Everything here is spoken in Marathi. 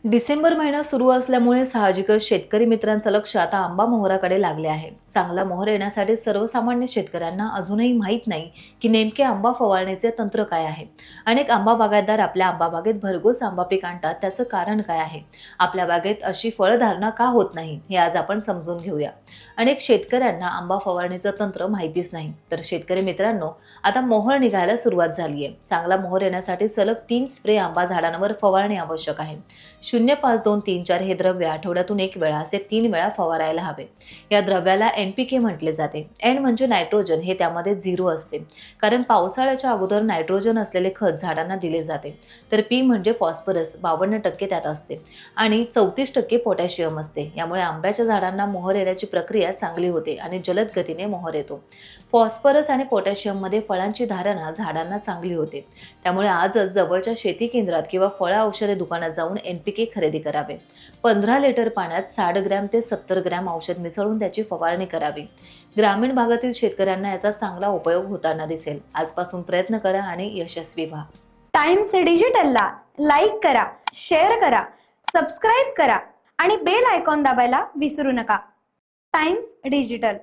डिसेंबर महिना सुरू असल्यामुळे साहजिकच शेतकरी मित्रांचं लक्ष आता आंबा मोहराकडे लागले आहे. चांगला मोहर येण्यासाठी सर्वसामान्य शेतकऱ्यांना अजूनही माहीत नाही की नेमके आंबा फवारणीचे तंत्र काय आहे. अनेक आंबा बागायतदार आपल्या आंबा बागेत भरघोस आंबा पीक आणतात, त्याचं कारण काय आहे? आपल्या बागेत अशी फळधारणा का होत नाही, हे आज आपण समजून घेऊया. अनेक शेतकऱ्यांना आंबा फवारणीचं तंत्र माहितीच नाही, तर शेतकरी मित्रांनो, आता मोहर निघायला सुरुवात झाली आहे. चांगला मोहर येण्यासाठी सलग 3 स्प्रे आंबा झाडांवर फवारणी आवश्यक आहे. 0,5,2,3,4 हे द्रव्य आठवड्यातून 1 वेळा असे 3 वेळा फवारायला हवे. या द्रव्याला NPK म्हटले जाते. N म्हणजे नायट्रोजन, हे त्यामध्ये 0 असते, कारण पावसाळ्याच्या अगोदर नायट्रोजन असलेले खत झाडांना दिले जाते. तर P म्हणजे फॉस्फरस, 52% त्यात असते आणि 34% पोटॅशियम असते. यामुळे आंब्याच्या झाडांना मोहर येण्याची प्रक्रिया चांगली होते आणि जलद गतीने मोहर येतो. फॉस्फरस आणि पोटॅशियम मध्ये फळांची धारणा झाडांना चांगली होते. त्यामुळे आजच जवळच्या शेती केंद्रात किंवा फळ औषधे दुकानात जाऊन NPK खरेदी करावे. 15 लिटर पाण्यात 60 ग्रॅम ते 70 ग्रॅम औषध मिसळून त्याची फवारणी करावी. ग्रामीण भागातील शेतकऱ्यांना याचा चांगला उपयोग होताना दिसेल. आजपासून प्रयत्न करा आणि यशस्वी व्हा. टाइम्स डिजिटलला लाईक करा, शेअर करा, सबस्क्राईब करा आणि बेल आयकॉन दाबायला विसरू नका. Times digital.